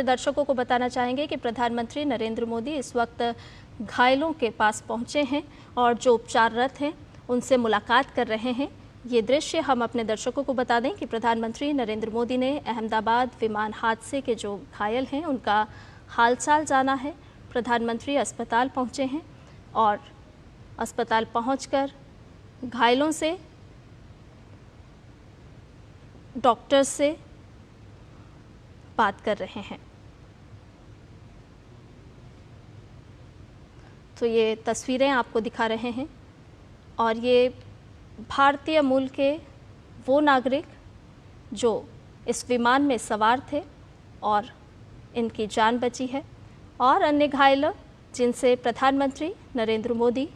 अपने दर्शकों को बताना चाहेंगे कि प्रधानमंत्री नरेंद्र मोदी इस वक्त घायलों के पास पहुंचे हैं और जो उपचाररत हैं उनसे मुलाकात कर रहे हैं। ये दृश्य हम अपने दर्शकों को बता दें कि प्रधानमंत्री नरेंद्र मोदी ने अहमदाबाद विमान हादसे के जो घायल हैं उनका हालचाल जाना है। प्रधानमंत्री अस्पताल पहुंचे हैं और अस्पताल पहुंचकर घायलों से, डॉक्टर्स से बात कर रहे हैं। तो ये तस्वीरें आपको दिखा रहे हैं और ये भारतीय मूल के वो नागरिक जो इस विमान में सवार थे और इनकी जान बची है, और अन्य घायल जिनसे प्रधानमंत्री नरेंद्र मोदी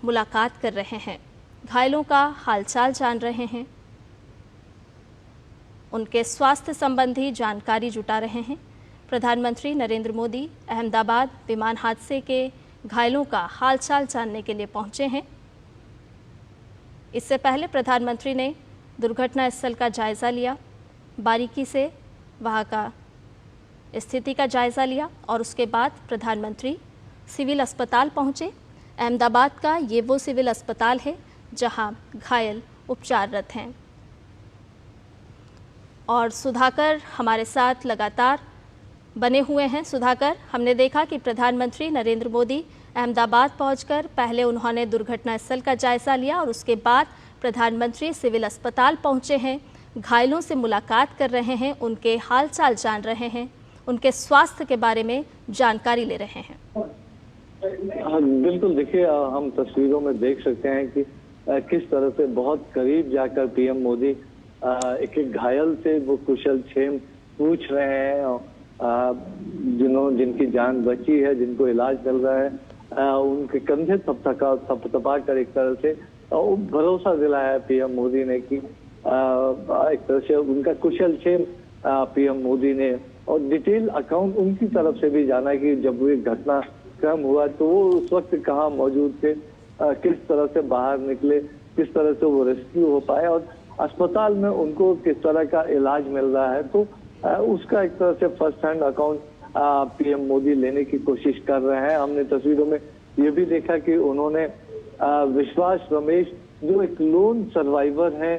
मुलाकात कर रहे हैं, घायलों का हालचाल जान रहे हैं, उनके स्वास्थ्य संबंधी जानकारी जुटा रहे हैं। प्रधानमंत्री नरेंद्र मोदी अहमदाबाद विमान हादसे के घायलों का हालचाल जानने के लिए पहुंचे हैं। इससे पहले प्रधानमंत्री ने दुर्घटना स्थल का जायज़ा लिया, बारीकी से वहां का स्थिति का जायज़ा लिया और उसके बाद प्रधानमंत्री सिविल अस्पताल पहुंचे। अहमदाबाद का ये वो सिविल अस्पताल है जहां घायल उपचाररत हैं। और सुधाकर हमारे साथ लगातार बने हुए हैं। सुधाकर, हमने देखा कि प्रधानमंत्री नरेंद्र मोदी अहमदाबाद पहुंचकर पहले उन्होंने दुर्घटना स्थल का जायज़ा लिया और उसके बाद प्रधानमंत्री सिविल अस्पताल पहुंचे हैं, घायलों से मुलाकात कर रहे हैं, उनके हालचाल जान रहे हैं, उनके स्वास्थ्य के बारे में जानकारी ले रहे हैं। हाँ, बिल्कुल। देखिए, हम तस्वीरों में देख सकते हैं कि किस तरह से बहुत करीब जाकर पीएम मोदी एक एक घायल से वो कुशल क्षेम पूछ रहे हैं। जिनकी जान बची है, जिनको इलाज मिल रहा है, उनके कंधे थपथपा कर एक तरह से भरोसा दिलाया है पीएम मोदी ने कि एक तरह से उनका कुशल क्षेम पीएम मोदी ने, और डिटेल अकाउंट उनकी तरफ से भी जाना कि जब वो घटनाक्रम हुआ तो वो उस वक्त कहाँ मौजूद थे, किस तरह से बाहर निकले, किस तरह से वो रेस्क्यू हो पाए और अस्पताल में उनको किस तरह का इलाज मिल रहा है। तो उसका एक तरह से first hand account PM Modi लेने की कोशिश कर रहे हैं। हमने तस्वीरों में ये भी देखा कि उन्होंने विश्वास रमेश, जो एक लोन सर्वाइवर है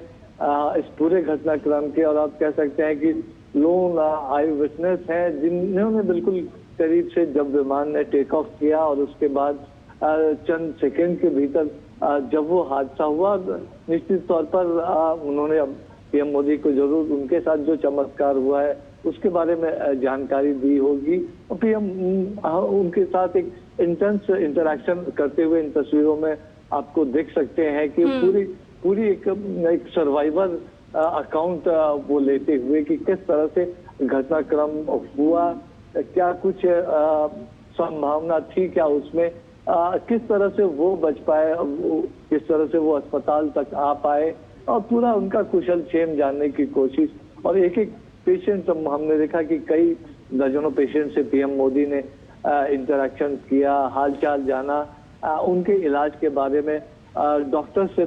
इस पूरे घटनाक्रम के, और आप कह सकते हैं कि लोन आई विटनेस है, जिन्होंने बिल्कुल करीब से जब विमान ने टेक ऑफ किया और उसके बाद चंद सेकंड के भीतर जब वो हादसा हुआ, निश्चित तौर पर उन्होंने पीएम मोदी को जरूर उनके साथ जो चमत्कार हुआ है उसके बारे में जानकारी दी होगी। और पीएम उनके साथ एक इंटेंस इंटरेक्शन करते हुए इन तस्वीरों में आपको देख सकते हैं कि पूरी एक सर्वाइवर अकाउंट वो लेते हुए कि किस तरह से घटनाक्रम हुआ, क्या कुछ संभावना थी क्या उसमें, किस तरह से वो बच पाए, किस तरह से वो अस्पताल तक आ पाए, और पूरा उनका कुशल क्षेम जानने की कोशिश। और एक एक पेशेंट हमने देखा कि कई दर्जनों पेशेंट से पीएम मोदी ने इंटरेक्शन किया, हालचाल जाना, उनके इलाज के बारे में डॉक्टर से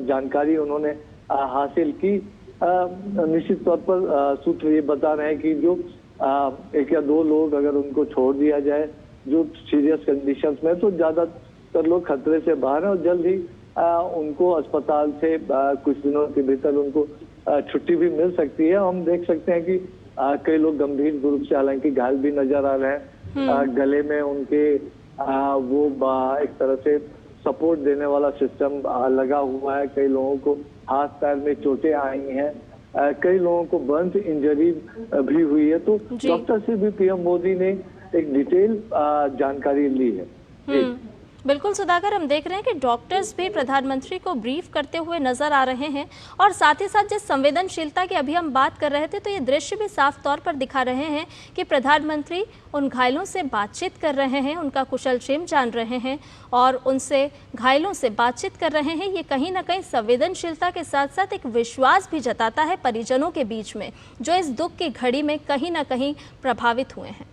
जानकारी उन्होंने हासिल की। निश्चित तौर पर सूत्र ये बता रहे हैं कि जो एक या दो लोग अगर उनको छोड़ दिया जाए जो सीरियस कंडीशंस में, तो ज्यादातर लोग खतरे से बाहर हैं और जल्द ही उनको अस्पताल से कुछ दिनों के भीतर उनको छुट्टी भी मिल सकती है। हम देख सकते हैं कि कई लोग गंभीर रूप से हालांकि घायल भी नजर आ रहे हैं। गले में उनके वो एक तरह से सपोर्ट देने वाला सिस्टम लगा हुआ है। कई लोगों को हाथ पैर में चोटें आई हैं, कई लोगों को बर्न इंजरी भी हुई है। तो डॉक्टर से भी पीएम मोदी ने एक डिटेल जानकारी ली है। बिल्कुल सुधाकर, हम देख रहे हैं कि डॉक्टर्स भी प्रधानमंत्री को ब्रीफ करते हुए नजर आ रहे हैं और साथ ही साथ जिस संवेदनशीलता की अभी हम बात कर रहे थे, तो ये दृश्य भी साफ तौर पर दिखा रहे हैं कि प्रधानमंत्री उन घायलों से बातचीत कर रहे हैं, उनका कुशल क्षेम जान रहे हैं और उनसे घायलों से बातचीत कर रहे हैं। ये कहीं ना कहीं संवेदनशीलता के साथ साथ एक विश्वास भी जताता है परिजनों के बीच में, जो इस दुख की घड़ी में कहीं ना कहीं प्रभावित हुए हैं।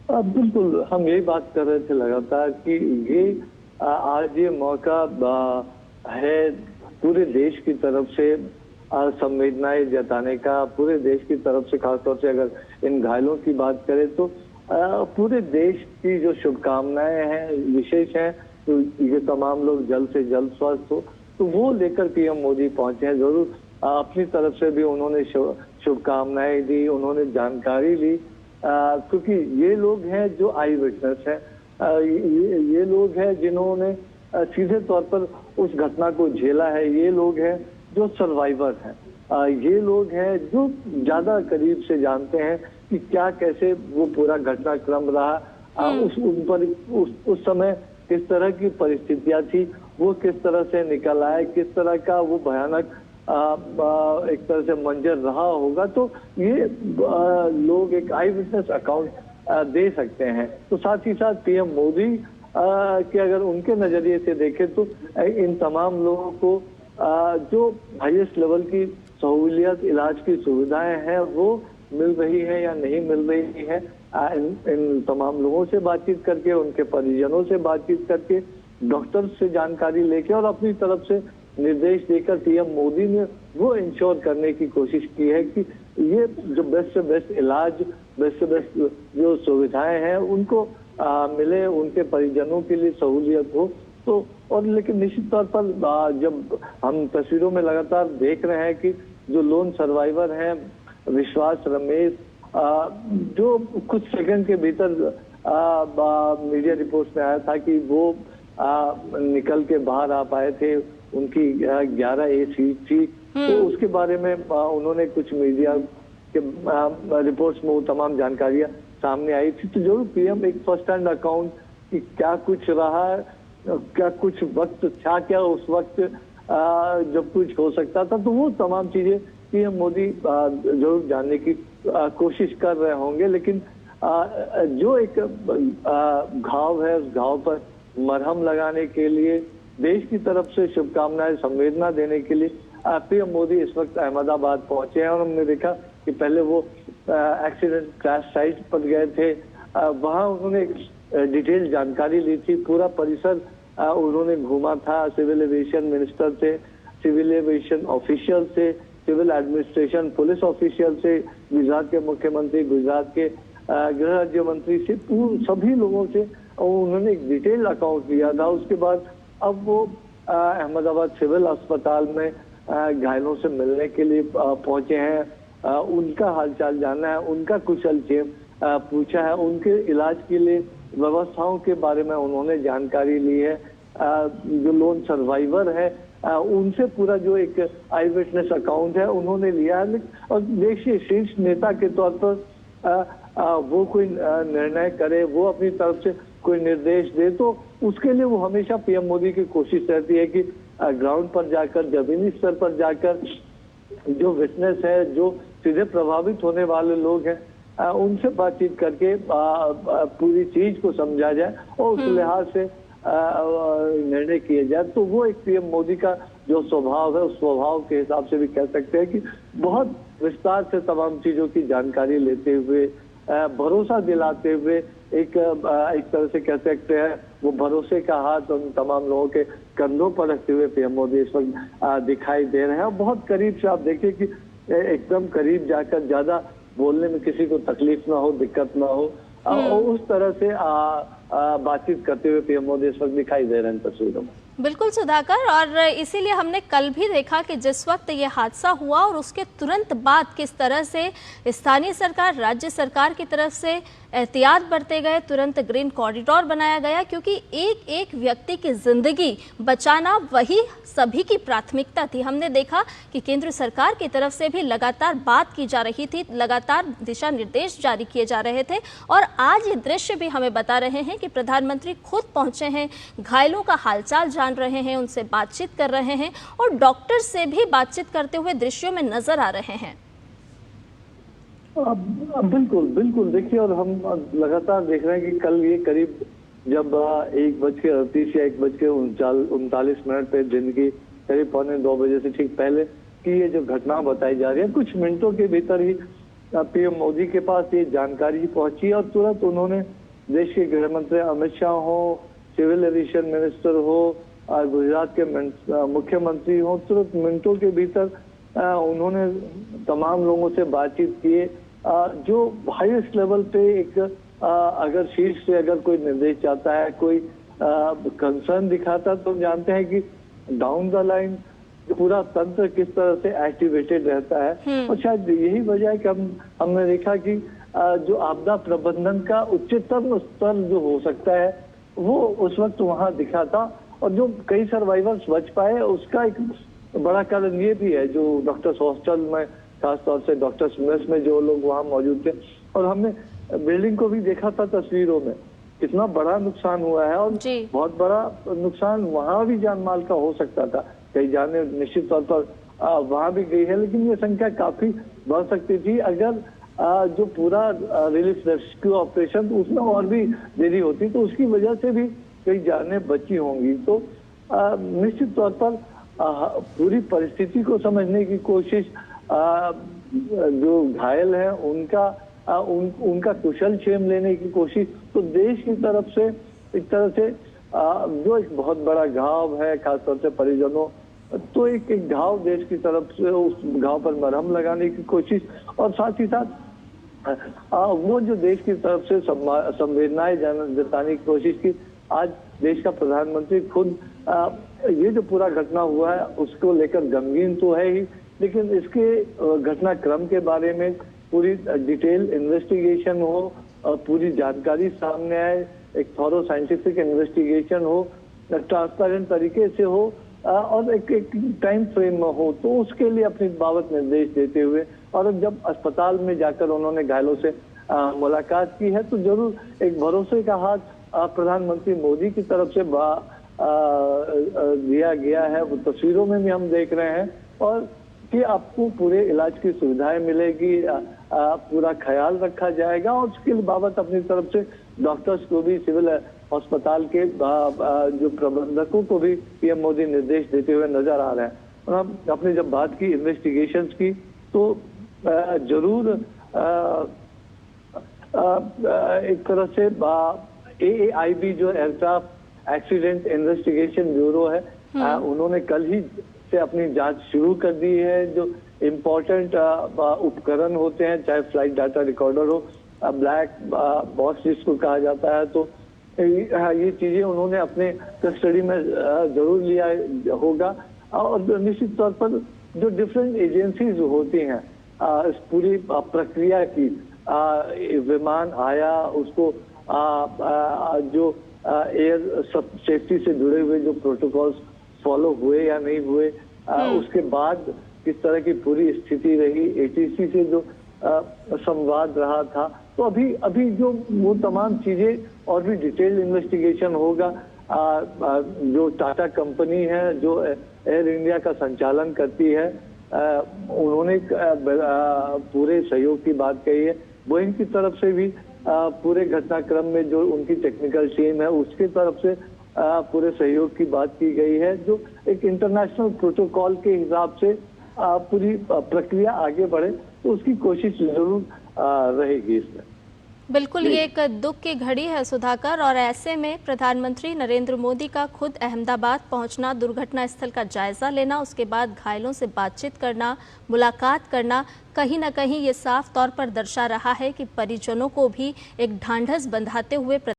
बिल्कुल, हम यही बात कर रहे थे लगातार कि ये आज ये मौका है पूरे देश की तरफ से संवेदनाएं जताने का पूरे देश की तरफ से, खासतौर से अगर इन घायलों की बात करें तो पूरे देश की जो शुभकामनाएं हैं विशेष हैं, तो ये तमाम लोग जल्द से जल्द स्वस्थ हो, तो वो लेकर पीएम मोदी पहुंचे हैं। जरूर अपनी तरफ से भी उन्होंने शुभकामनाएं दी, उन्होंने जानकारी ली, क्योंकि ये लोग हैं जो आई विटनेस है, ये लोग हैं जिन्होंने सीधे तौर पर उस घटना को झेला है, ये लोग हैं जो सर्वाइवर हैं, ये लोग हैं जो ज्यादा करीब से जानते हैं कि क्या कैसे वो पूरा घटनाक्रम रहा, उस समय किस तरह की परिस्थितियां थी, वो किस तरह से निकल आए, किस तरह का वो भयानक एक तरह से मंजर रहा होगा। तो ये लोग एक आई विटनेस अकाउंट दे सकते हैं। तो साथ ही साथ पीएम मोदी के अगर उनके नजरिए से देखें तो इन तमाम लोगों को जो हाईएस्ट लेवल की सहूलियत, इलाज की सुविधाएं हैं वो मिल रही है या नहीं मिल रही है, इन तमाम लोगों से बातचीत करके, उनके परिजनों से बातचीत करके, डॉक्टर से जानकारी लेके और अपनी तरफ से निर्देश देकर पीएम मोदी ने वो इंश्योर करने की कोशिश की है कि ये जो बेस्ट से बेस्ट इलाज, बेस्ट से बेस्ट जो सुविधाएं हैं उनको मिले, उनके परिजनों के लिए सहूलियत हो। तो और लेकिन निश्चित तौर पर जब हम तस्वीरों में लगातार देख रहे हैं कि जो लोन सर्वाइवर हैं विश्वास रमेश, जो कुछ सेकंड के भीतर मीडिया रिपोर्ट्स में आया था कि वो निकल के बाहर आ पाए थे, उनकी 11A सीट थी, तो उसके बारे में उन्होंने कुछ मीडिया के रिपोर्ट्स में वो तमाम जानकारियां सामने आई थी। तो जरूर पीएम एक फर्स्ट हैंड अकाउंट कि क्या कुछ रहा, क्या कुछ वक्त था, क्या उस वक्त जब कुछ हो सकता था, तो वो तमाम चीजें पीएम मोदी जरूर जानने की कोशिश कर रहे होंगे। लेकिन जो एक घाव है उस घाव पर मरहम लगाने के लिए, देश की तरफ से शुभकामनाएं, संवेदना देने के लिए पीएम मोदी इस वक्त अहमदाबाद पहुंचे हैं। और हमने देखा कि पहले वो एक्सीडेंट क्रैश साइट पर गए थे, वहां उन्होंने डिटेल जानकारी ली थी, पूरा परिसर उन्होंने घूमा था, सिविल एविएशन मिनिस्टर से, सिविल एविएशन ऑफिशियल से, सिविल एडमिनिस्ट्रेशन पुलिस ऑफिशियल से, गुजरात के मुख्यमंत्री, गुजरात के गृह राज्य मंत्री से, सभी लोगों से उन्होंने एक डिटेल अकाउंट लिया था। उसके बाद अब वो अहमदाबाद सिविल अस्पताल में घायलों से मिलने के लिए पहुंचे हैं, उनका हालचाल जानना है, उनका कुशल क्षेम पूछा है, उनके इलाज के लिए व्यवस्थाओं के बारे में उन्होंने जानकारी ली है। जो लोन सर्वाइवर है उनसे पूरा जो एक आई विटनेस अकाउंट है उन्होंने लिया है। और देखिए शीर्ष नेता के तौर पर वो कोई निर्णय करे, वो अपनी तरफ से कोई निर्देश दे, तो उसके लिए वो हमेशा पीएम मोदी की कोशिश रहती है कि ग्राउंड पर जाकर, जमीनी स्तर पर जाकर जो विटनेस है, जो सीधे प्रभावित होने वाले लोग हैं, उनसे बातचीत करके पूरी चीज को समझा जाए और उस लिहाज से निर्णय किए जाए। तो वो एक पीएम मोदी का जो स्वभाव है, उस स्वभाव के हिसाब से भी कह सकते हैं कि बहुत विस्तार से तमाम चीजों की जानकारी लेते हुए, भरोसा दिलाते हुए, एक तरह से कह सकते हैं वो भरोसे का हाथ उन तमाम लोगों के कंधों पर रखते हुए पीएम मोदी इस वक्त दिखाई दे रहे हैं। और बहुत करीब से आप देखिए कि एकदम करीब जाकर, ज्यादा बोलने में किसी को तकलीफ ना हो, दिक्कत ना हो, और उस तरह से बातचीत करते हुए पीएम मोदी इस वक्त दिखाई दे रहे हैं तस्वीरों में। बिल्कुल सुधाकर, और इसीलिए हमने कल भी देखा कि जिस वक्त ये हादसा हुआ और उसके तुरंत बाद किस तरह से स्थानीय सरकार, राज्य सरकार की तरफ से एहतियात बरते गए, तुरंत ग्रीन कॉरिडोर बनाया गया, क्योंकि एक एक व्यक्ति की जिंदगी बचाना वही सभी की प्राथमिकता थी। हमने देखा कि केंद्र सरकार की तरफ से भी लगातार बात की जा रही थी, लगातार दिशा निर्देश जारी किए जा रहे थे, और आज ये दृश्य भी हमें बता रहे हैं कि प्रधानमंत्री खुद पहुंचे हैं, घायलों का हालचाल जान रहे हैं, उनसे बातचीत कर रहे हैं और डॉक्टर से भी बातचीत करते हुए दृश्यों में नजर आ रहे हैं। बिल्कुल बिल्कुल, देखिए, और हम लगातार देख रहे हैं कि कल ये करीब जब 1:38 या 1:39 पे दिन की करीब 1:45 बजे से ठीक पहले की ये जो घटना बताई जा रही है, कुछ मिनटों के भीतर ही पीएम मोदी के पास ये जानकारी पहुंची और तुरंत उन्होंने देश के गृह मंत्री अमित शाह हो, सिविल एविएशन मिनिस्टर हो, गुजरात के मुख्यमंत्री हो, तुरंत मिनटों के भीतर उन्होंने तमाम लोगों से बातचीत किए। जो हाईएस्ट लेवल पे एक अगर शीर्ष से अगर कोई निर्देश चाहता है, कोई कंसर्न दिखाता, तो हम जानते हैं कि डाउन द लाइन पूरा तंत्र किस तरह से एक्टिवेटेड रहता है। और शायद यही वजह है कि हमने देखा कि जो आपदा प्रबंधन का उच्चतम स्तर जो हो सकता है वो उस वक्त वहां दिखा था, और जो कई सर्वाइवर्स बच पाए उसका एक बड़ा कारण ये भी है, जो डॉक्टर्स हॉस्टल में खासतौर से डॉक्टर्स मेस में जो लोग वहां मौजूद थे, और हमने बिल्डिंग को भी देखा था तस्वीरों में, कितना बड़ा नुकसान हुआ है। और बहुत बड़ा नुकसान वहां भी जान माल का हो सकता था, कई जाने निश्चित तौर पर वहां भी गई है, लेकिन ये संख्या काफी बढ़ सकती थी अगर जो पूरा रिलीफ रेस्क्यू ऑपरेशन उसमें और भी देरी होती, तो उसकी वजह से भी कई जानें बची होंगी। तो निश्चित तौर पर पूरी परिस्थिति को समझने की कोशिश, जो घायल हैं उनका कुशल क्षेम लेने की कोशिश, तो देश की तरफ से एक तरह से जो एक बहुत बड़ा घाव है खासतौर से परिजनों, तो एक घाव देश की तरफ से उस घाव पर मरहम लगाने की कोशिश, और साथ ही साथ वो जो देश की तरफ से संवेदनाएं जताने की कोशिश की। आज देश का प्रधानमंत्री खुद ये जो पूरा घटना हुआ है उसको लेकर गमगीन तो है ही, लेकिन इसके घटनाक्रम के बारे में पूरी डिटेल इन्वेस्टिगेशन हो, पूरी जानकारी सामने आए, एक थॉरो साइंटिफिक इन्वेस्टिगेशन हो, ट्रांसपेरेंट तरीके से हो, और एक टाइम फ्रेम में हो, तो उसके लिए अपनी बाबत निर्देश देते हुए, और जब अस्पताल में जाकर उन्होंने घायलों से मुलाकात की है, तो जरूर एक भरोसे का हाथ प्रधानमंत्री मोदी की तरफ से दिया गया है। वो तस्वीरों में भी हम देख रहे हैं, और कि आपको पूरे इलाज की सुविधाएं मिलेगी, पूरा ख्याल रखा जाएगा, और उसके बाबत अपनी तरफ से डॉक्टर्स को भी, सिविल अस्पताल के जो प्रबंधकों को भी पीएम मोदी निर्देश देते हुए नजर आ रहे हैं। और हम अपने जब बात की इन्वेस्टिगेशंस की, तो जरूर एक तरह से AAIB जो एयरक्राफ्ट एक्सीडेंट इन्वेस्टिगेशन ब्यूरो है, उन्होंने कल ही से अपनी जांच शुरू कर दी है। जो इम्पोर्टेंट उपकरण होते हैं, चाहे फ्लाइट डाटा रिकॉर्डर हो, ब्लैक बॉक्स जिसको कहा जाता है, तो ये चीजें उन्होंने अपने कस्टडी में जरूर लिया होगा। और निश्चित तौर पर जो डिफरेंट एजेंसीज होती हैं इस पूरी प्रक्रिया की, विमान आया, उसको जो एयर सेफ्टी से जुड़े हुए जो प्रोटोकॉल्स फॉलो हुए या नहीं हुए, उसके बाद किस तरह की पूरी स्थिति रही, ATC से जो संवाद रहा था, तो अभी जो वो तमाम चीजें और भी डिटेल इन्वेस्टिगेशन होगा। जो टाटा कंपनी है जो एयर इंडिया का संचालन करती है, उन्होंने पूरे सहयोग की बात कही है। बोइंग की तरफ से भी पूरे घटनाक्रम में जो उनकी टेक्निकल टीम है उसकी तरफ से पूरे सहयोग की बात की गई है, जो एक इंटरनेशनल प्रोटोकॉल के हिसाब से पूरी प्रक्रिया आगे बढ़े, तो उसकी कोशिश जरूर रहेगी इसमें। बिल्कुल, ये एक दुख की घड़ी है सुधाकर, और ऐसे में प्रधानमंत्री नरेंद्र मोदी का खुद अहमदाबाद पहुंचना, दुर्घटना स्थल का जायजा लेना, उसके बाद घायलों से बातचीत करना, मुलाकात करना, कहीं ना कहीं ये साफ तौर पर दर्शा रहा है कि परिजनों को भी एक ढांढस बंधाते हुए